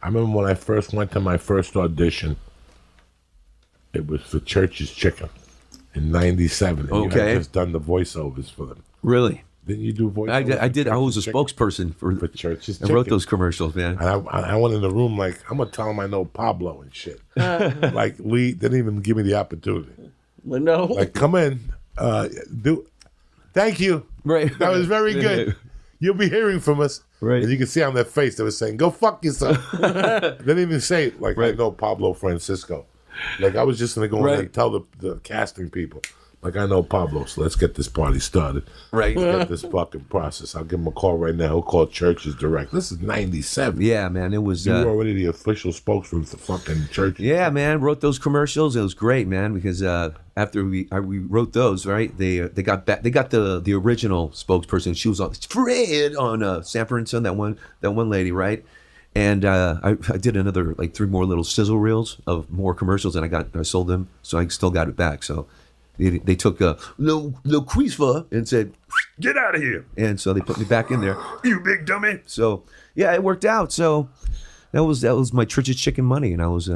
I remember when I first went to my first audition. It was for Church's Chicken in '97. And you had just done the voiceovers for them. Really? Didn't you do voiceovers? I did. I was a spokesperson for Church's I Chicken. wrote those commercials, man. And I went in the room like, I'm going to tell them I know Pablo and shit. Like, Lee didn't even give me the opportunity. Well, no. Like, come in. Thank you. Right. That was very good. You'll be hearing from us. Right. And you can see on their face, they were saying, go fuck yourself. They didn't even say it like, I know Pablo Francisco. Like, I was just going to go in and tell the casting people, like, I know Pablo, so let's get this party started. Right. Let's get this fucking process. I'll give him a call right now. He'll call Churches direct. This is '97. Yeah, man. It was. You were already the official spokesman for fucking Churches. Yeah, man. Wrote those commercials. It was great, man, because after we wrote those, right, they got back. They got the original spokesperson. She was on Fred on Sanford and Son, that one lady, right? And I did another like 3 more little sizzle reels of more commercials, and I sold them, so I still got it back. So they took Lil Creasfa and said, "Get out of here!" And so they put me back in there. You big dummy. So yeah, it worked out. So that was my Church's Chicken money, and I was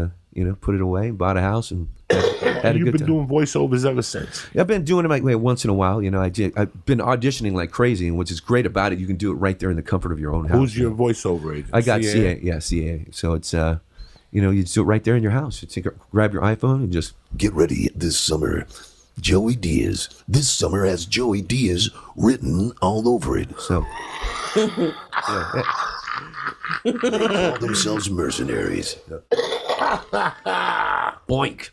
put it away, bought a house, and had a You've good been time. doing voiceovers ever since. I've been doing it like once in a while. I've been auditioning like crazy, and which is great about it, you can do it right there in the comfort of your own house. Who's your voiceover agent? I got CA? CA. Yeah, CA. So it's you do it right there in your house. You grab your iPhone and just Get ready this summer. Joey Diaz. This summer has Joey Diaz written all over it. so. They call themselves mercenaries. Boink.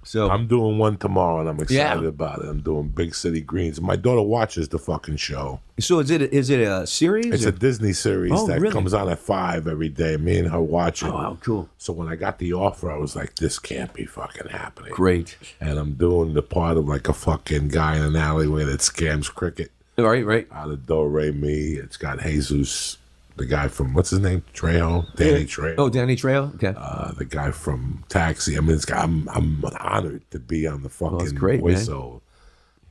So I'm doing one tomorrow, and I'm excited about it. I'm doing Big City Greens. My daughter watches the fucking show. So is it a series? It's a Disney series that really? comes on at 5 every day. Me and her watch it. Oh, wow, cool. So when I got the offer, I was like, this can't be fucking happening. Great. And I'm doing the part of like a fucking guy in an alleyway that scams cricket Right. out of Do Re Mi. It's got Jesus, the guy from, what's his name? Trejo? Danny Trejo. Oh, Danny Trejo? Okay. The guy from Taxi. I mean, I'm honored to be on the fucking that's great, voiceover. Man.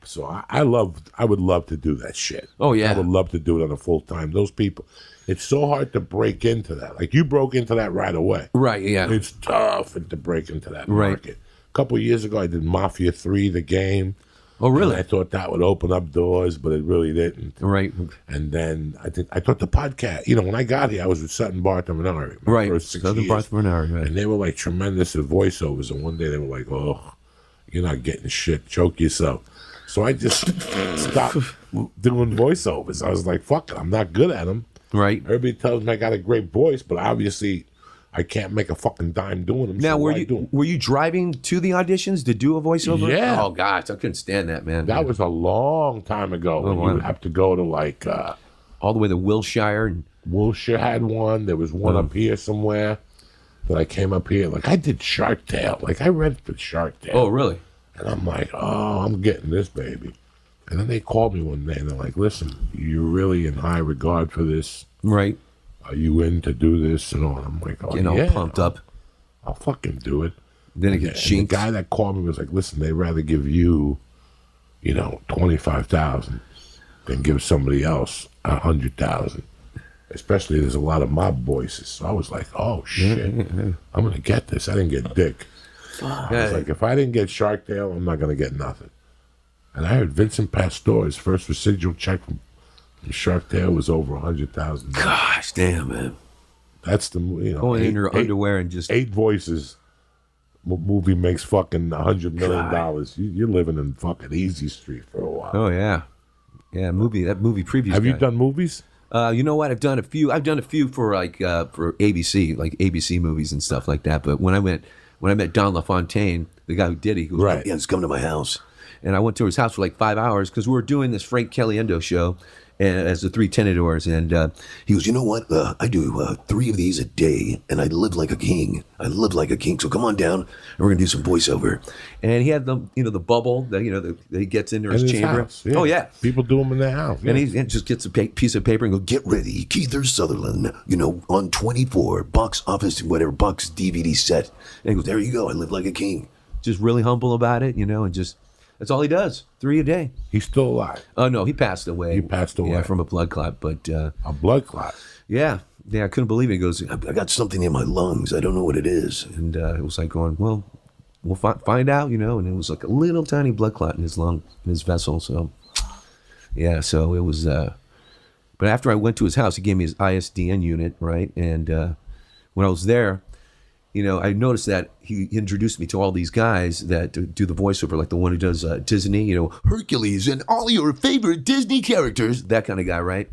So I would love to do that shit. Oh, yeah. I would love to do it on a full time. Those people, it's so hard to break into that. Like you broke into that right away. Right, yeah. It's tough to break into that Right. market. A couple of years ago, I did Mafia 3, the game. Oh, really? And I thought that would open up doors, but it really didn't. Right. And then I thought the podcast, when I got here, I was with Sutton Bartholomew Minari. Right. First 6 Southern years. Bartholomew Minari, right. And they were like tremendous at voiceovers. And one day they were like, oh, you're not getting shit. Choke yourself. So I just stopped doing voiceovers. I was like, fuck it. I'm not good at them. Right. Everybody tells me I got a great voice, but obviously I can't make a fucking dime doing them. Now, so were you driving to the auditions to do a voiceover? Yeah. Oh gosh, I couldn't stand that, man. That was a long time ago. When wow. you would have to go to like all the way to Wilshire and Wilshire had one. There was one up here somewhere that I came up here. Like I did Shark Tale. Like I read for Shark Tale. Oh, really? And I'm like, oh, I'm getting this baby. And then they called me one day and they're like, listen, you're really in high regard for this. Right. Are you in to do this and all? And I'm like, oh, Getting all pumped up. I'll fucking do it. Then it And gets the chinked. guy that called me was like, listen, they'd rather give you, $25,000 than give somebody else $100,000. Especially there's a lot of mob voices. So I was like, oh shit, I'm gonna get this. I didn't get dick. I was like, if I didn't get Shark Tale, I'm not gonna get nothing. And I heard Vincent Pastore's first residual check from Shark Tale was over $100,000. Gosh, damn, man. That's the Going in your underwear and just 8 voices. Movie makes fucking $100 million. You're living in fucking Easy Street for a while. Oh yeah, that movie previews. Have you done movies? You know what? I've done a few for for ABC, like ABC movies and stuff like that. But when I met Don LaFontaine, the guy who did it, he goes, Right. "Yeah, just come to my house." And I went to his house for like 5 hours because we were doing this Frank Caliendo show as the Three Tenedors. And He goes, you know what? I do 3 of these a day, and I live like a king. I live like a king. So come on down, and we're gonna do some voiceover. and he had the bubble that that he gets into In his chamber. house, Oh yeah. People do them in their house. And he just gets a piece of paper and goes, Get ready, Keith Sutherland. On 24 box office, whatever box DVD set. And he goes, there you go. I live like a king. just really humble about it, and just that's all he does. 3 a day. He's still alive. Oh no, he passed away. He passed away. Yeah, from a blood clot. But A blood clot. yeah, Yeah, I couldn't believe it. He goes, I got something in my lungs. I don't know what it is. and it was like going, well, we'll find out, you know. And it was like a little tiny blood clot in his lung, in his vessel. So, yeah, so it was. But after I went to his house, he gave me his ISDN unit, right? And when I was there, you know, I noticed that he introduced me to all these guys that do the voiceover, like the one who does Disney, you know, Hercules and all your favorite Disney characters, that kind of guy, right?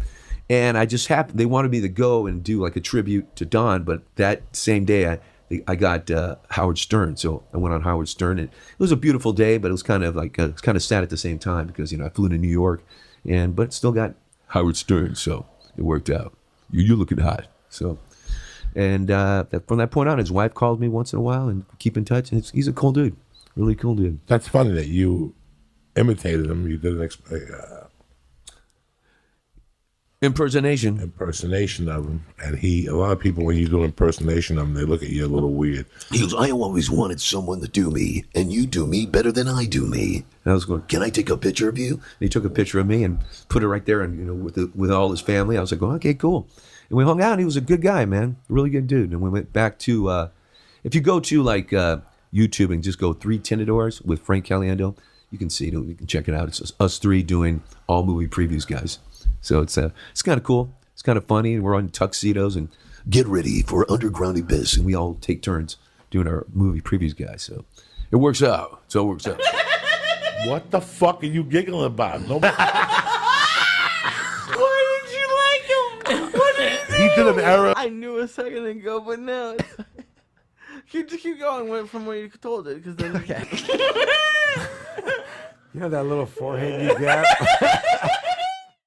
And I just happened, they wanted me to go and do like a tribute to Don, but that same day I got Howard Stern. So I went on Howard Stern, and it was a beautiful day, but it was kind of like, it's kind of sad at the same time because, you know, I flew to New York, but still got Howard Stern, so it worked out. You're looking hot. So, and from that point on, his wife called me once in a while and keep in touch, and he's a cool dude, really cool dude. That's funny that you imitated him. You did an impersonation of him, and a lot of people, when you do an impersonation of him, they look at you a little weird. He goes, I always wanted someone to do me, and you do me better than I do me. And I was going, can I take a picture of you? And he took a picture of me and put it right there, and you know, with all his family. I was like, oh, okay, cool. And we hung out. And he was a good guy, man, a really good dude. And we went back to, if you go to like YouTube and just go 3 Tinadors with Frank Caliendo, you can see it. You can check it out. It's us 3 doing all movie previews, guys. So it's kind of cool. It's kind of funny. And we're on tuxedos and get ready for Underground Abyss. And we all take turns doing our movie previews, guys. So it works out. So it works out. What the fuck are you giggling about? Why did you like him? What did he do? He did an error. I knew a second ago, but now keep going from where you told it, because then. You know that little forehead you got?